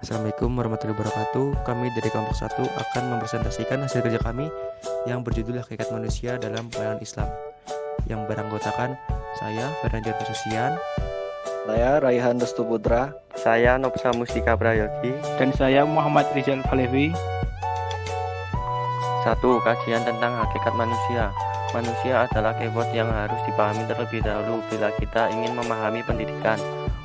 Assalamualaikum warahmatullahi wabarakatuh. Kami dari kelompok 1 akan mempresentasikan hasil kerja kami yang berjudul Hakikat Manusia dalam Pelayanan Islam, yang beranggotakan saya, Fernandir Pesusian, Saya Raihan Restu Putra. Saya Nopsa Mustika Prayogi. Dan saya Muhammad Rizal Falevi. 1. Kajian tentang hakikat manusia. Manusia adalah keyword yang harus dipahami terlebih dahulu bila kita ingin memahami pendidikan.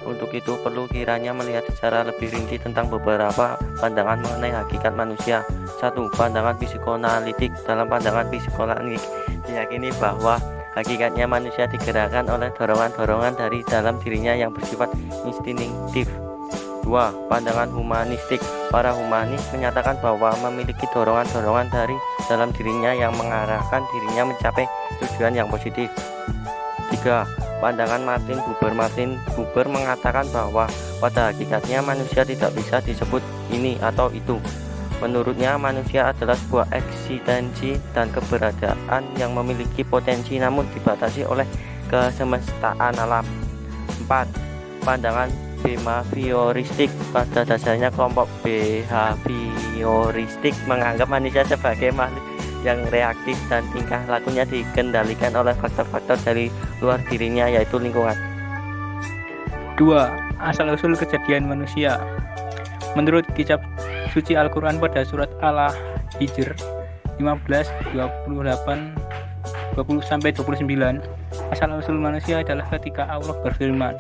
Untuk itu perlu kiranya melihat secara lebih rinci tentang beberapa pandangan mengenai hakikat manusia. 1. Pandangan psikoanalitik. Dalam pandangan psikoanalitik diyakini bahwa hakikatnya manusia digerakkan oleh dorongan-dorongan dari dalam dirinya yang bersifat instinktif. 2. Pandangan humanistik. Para humanis menyatakan bahwa memiliki dorongan-dorongan dari dalam dirinya yang mengarahkan dirinya mencapai tujuan yang positif. 3. Pandangan Martin Buber. Martin Buber mengatakan bahwa pada hakikatnya manusia tidak bisa disebut ini atau itu. Menurutnya manusia adalah sebuah eksistensi dan keberadaan yang memiliki potensi namun dibatasi oleh kesemestaan alam. 4. Pandangan behavioristik. Pada dasarnya kelompok behavioristik menganggap manusia sebagai makhluk yang reaktif dan tingkah lakunya dikendalikan oleh faktor-faktor dari luar dirinya, yaitu lingkungan. 2. Asal-usul kejadian manusia. Menurut kitab suci Al-Quran pada surat Al-Hijr 15:28-20-29, asal-usul manusia adalah ketika Allah berfirman,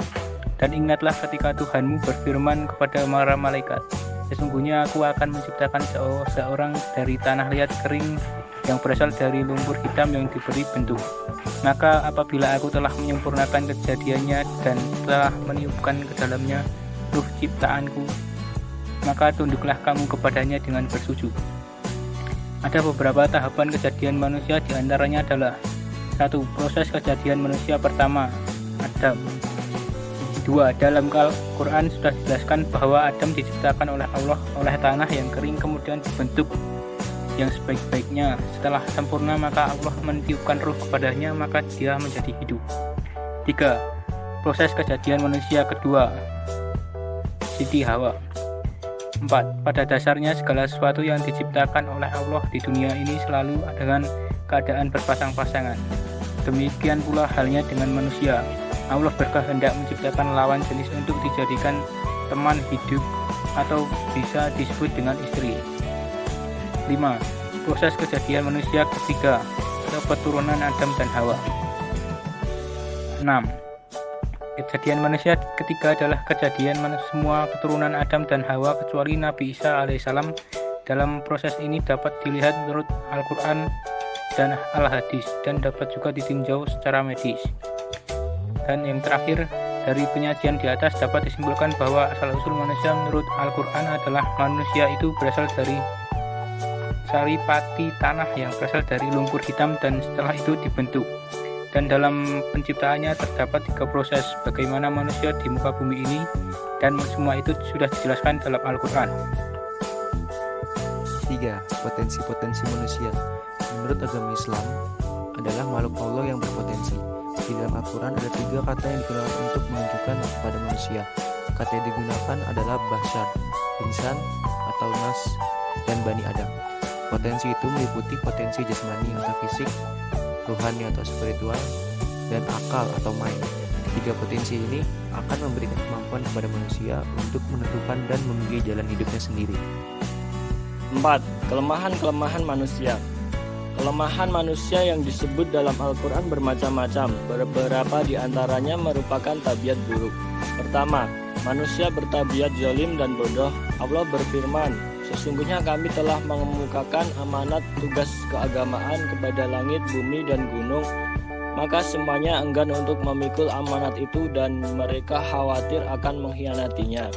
"Dan ingatlah ketika Tuhanmu berfirman kepada para malaikat, sesungguhnya aku akan menciptakan seorang dari tanah liat kering yang berasal dari lumpur hitam yang diberi bentuk. Maka apabila aku telah menyempurnakan kejadiannya dan telah meniupkan ke dalamnya ruh ciptaanku, maka tunduklah kamu kepadanya dengan bersujud." Ada beberapa tahapan kejadian manusia, diantaranya adalah 1. Proses kejadian manusia pertama, Adam. 2. Dalam Al-Quran sudah dijelaskan bahwa Adam diciptakan oleh Allah oleh tanah yang kering kemudian dibentuk yang sebaik-baiknya. Setelah sempurna maka Allah meniupkan ruh kepadanya, maka dia menjadi hidup. 3. Proses kejadian manusia kedua, Siti Hawa. 4. Pada dasarnya segala sesuatu yang diciptakan oleh Allah di dunia ini selalu dengan keadaan berpasang-pasangan. Demikian pula halnya dengan manusia. Allah berkehendak menciptakan lawan jenis untuk dijadikan teman hidup atau bisa disebut dengan istri. 5. Proses kejadian manusia ketiga, keturunan Adam dan Hawa. 6. Kejadian manusia ketiga adalah kejadian semua keturunan Adam dan Hawa kecuali Nabi Isa alaihissalam. Dalam proses ini dapat dilihat menurut Al-Quran dan Al-Hadis dan dapat juga ditinjau secara medis. Dan yang terakhir, dari penyajian di atas dapat disimpulkan bahwa asal-usul manusia menurut Al-Quran adalah manusia itu berasal dari saripati tanah yang berasal dari lumpur hitam dan setelah itu dibentuk. Dan dalam penciptaannya terdapat 3 proses bagaimana manusia di muka bumi ini, dan semua itu sudah dijelaskan dalam Al-Quran. 3. Potensi-potensi manusia. Menurut agama Islam adalah makhluk Allah yang berpotensi. Di dalam Al-Quran ada 3 kata yang digunakan untuk menunjukkan kepada manusia. Kata yang digunakan adalah bashar, insan atau nas, dan bani Adam. Potensi itu meliputi potensi jasmani atau fisik, rohani atau spiritual, dan akal atau mind. 3 potensi ini akan memberikan kemampuan kepada manusia untuk menentukan dan memilih jalan hidupnya sendiri. 4. Kelemahan-kelemahan manusia. Kelemahan manusia yang disebut dalam Al-Quran bermacam-macam. Beberapa di antaranya merupakan tabiat buruk. Pertama, manusia bertabiat zalim dan bodoh. Allah berfirman, "Sesungguhnya kami telah mengemukakan amanat tugas keagamaan kepada langit, bumi, dan gunung. Maka semuanya enggan untuk memikul amanat itu dan mereka khawatir akan mengkhianatinya.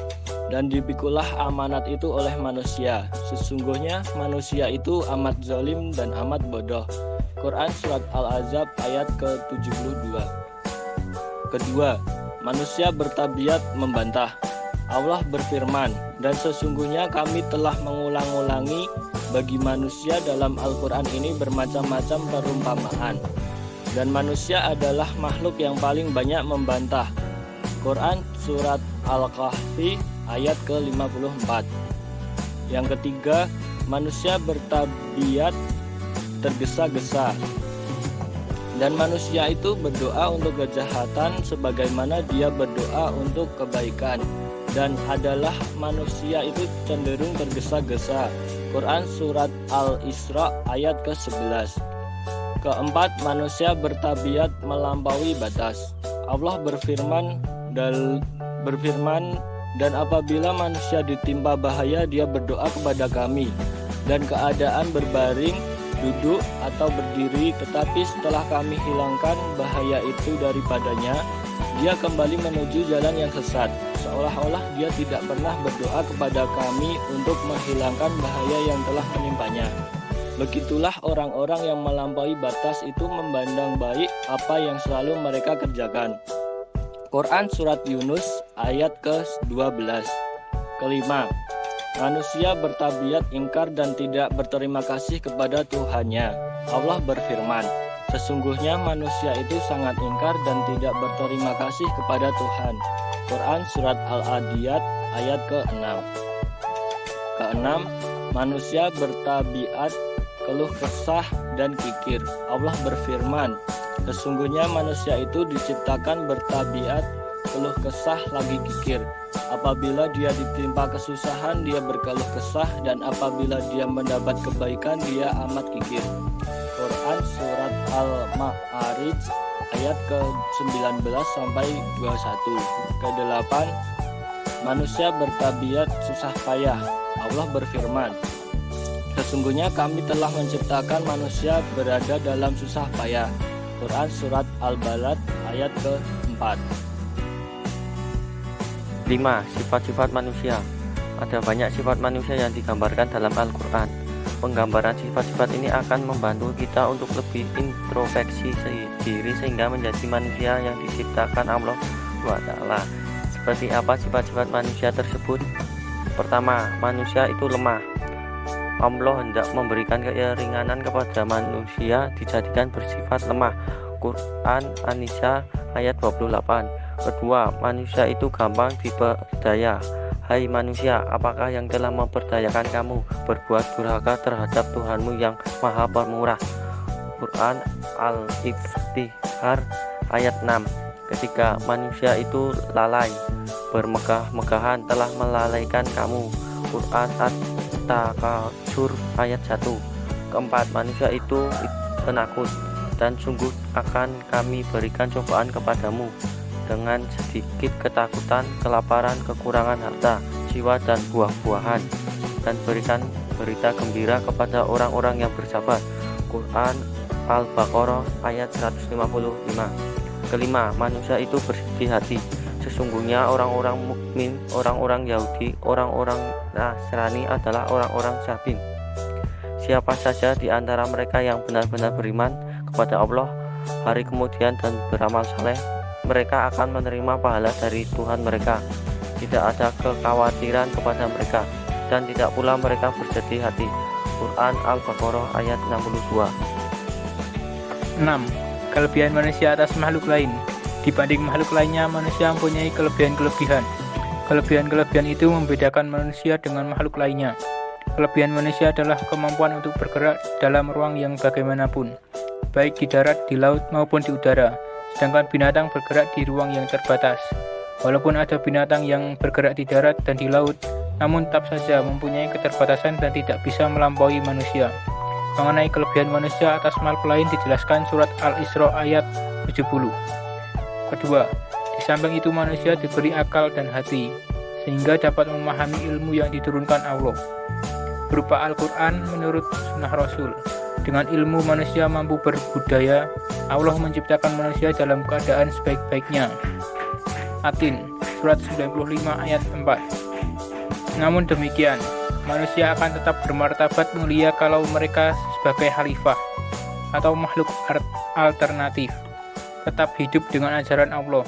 Dan dipikulah amanat itu oleh manusia. Sesungguhnya manusia itu amat zalim dan amat bodoh." Quran Surat Al-Ahzab ayat ke-72. Kedua, manusia bertabiat membantah. Allah berfirman, "Dan sesungguhnya kami telah mengulang-ulangi bagi manusia dalam Al-Quran ini bermacam-macam perumpamaan. Dan manusia adalah makhluk yang paling banyak membantah." Quran Surat Al-Kahfi ayat ke-54. Yang ketiga, manusia bertabiat tergesa-gesa. Dan manusia itu berdoa untuk kejahatan sebagaimana dia berdoa untuk kebaikan. Dan adalah manusia itu cenderung tergesa-gesa. Quran Surat Al-Isra ayat ke-11. Keempat, manusia bertabiat melampaui batas. Allah berfirman, dan apabila manusia ditimpa bahaya, dia berdoa kepada Kami. Dan keadaan berbaring, duduk atau berdiri, tetapi setelah Kami hilangkan bahaya itu daripadanya, dia kembali menuju jalan yang sesat, seolah-olah dia tidak pernah berdoa kepada Kami untuk menghilangkan bahaya yang telah menimpanya. Begitulah orang-orang yang melampaui batas itu memandang baik apa yang selalu mereka kerjakan. Quran Surat Yunus ayat ke-12. Kelima, manusia bertabiat ingkar dan tidak berterima kasih kepada Tuhannya. Allah berfirman, sesungguhnya manusia itu sangat ingkar dan tidak berterima kasih kepada Tuhan. Quran Surat Al-Adiyat ayat ke-6. Keenam, manusia bertabiat keluh kesah dan kikir. Allah berfirman, sesungguhnya manusia itu diciptakan bertabiat keluh kesah lagi kikir. Apabila dia ditimpa kesusahan, dia berkeluh kesah, dan apabila dia mendapat kebaikan, dia amat kikir. Quran Surat Al-Ma'arij ayat ke-19 sampai 21. Kedelapan, manusia bertabiat susah payah. Allah berfirman, sesungguhnya Kami telah menciptakan manusia berada dalam susah payah. Quran Surat Al-Balad ayat ke-4. 5. Sifat-sifat manusia. Ada banyak sifat manusia yang digambarkan dalam Al-Quran. Penggambaran sifat-sifat ini akan membantu kita untuk lebih introspeksi diri sehingga menjadi manusia yang diciptakan Allah SWT. Seperti apa sifat-sifat manusia tersebut? Pertama, manusia itu lemah. Allah hendak memberikan keringanan kepada manusia dijadikan bersifat lemah. Quran An-Nisa ayat 28. Kedua, manusia itu gampang diperdaya. Hai manusia, apakah yang telah memperdayakan kamu berbuat durhaka terhadap Tuhanmu yang Maha Pemurah? Quran Al-Iftihar ayat 6. Ketiga, manusia itu lalai, bermegah-megahan telah melalaikan kamu. Quran At-Takasur ayat 1. Keempat, manusia itu penakut, dan sungguh akan Kami berikan cobaan kepadamu dengan sedikit ketakutan, kelaparan, kekurangan harta, jiwa, dan buah-buahan, dan berikan berita gembira kepada orang-orang yang bersabar. Quran Al-Baqarah ayat 155. Kelima, manusia itu bersih hati. Sesungguhnya orang-orang mukmin, orang-orang Yahudi, orang-orang Nasrani adalah orang-orang Sabin. Siapa saja di antara mereka yang benar-benar beriman kepada Allah hari kemudian dan beramal saleh, mereka akan menerima pahala dari Tuhan mereka. Tidak ada kekhawatiran kepada mereka, dan tidak pula mereka bersedih hati. Quran Al-Baqarah ayat 62. 6. Kelebihan manusia atas makhluk lain. Dibanding makhluk lainnya, manusia mempunyai kelebihan-kelebihan. Kelebihan-kelebihan itu membedakan manusia dengan makhluk lainnya. Kelebihan manusia adalah kemampuan untuk bergerak dalam ruang yang bagaimanapun, baik di darat, di laut, maupun di udara. Sedangkan binatang bergerak di ruang yang terbatas. Walaupun ada binatang yang bergerak di darat dan di laut, namun tetap saja mempunyai keterbatasan dan tidak bisa melampaui manusia. Mengenai kelebihan manusia atas makhluk lain dijelaskan surat Al-Isra ayat 70. Kedua, di samping itu manusia diberi akal dan hati, sehingga dapat memahami ilmu yang diturunkan Allah, berupa Al-Quran menurut sunnah Rasul. Dengan ilmu manusia mampu berbudaya. Allah menciptakan manusia dalam keadaan sebaik-baiknya. Atin, surat 95 ayat 4. Namun demikian, manusia akan tetap bermartabat mulia kalau mereka sebagai khalifah atau makhluk alternatif tetap hidup dengan ajaran Allah.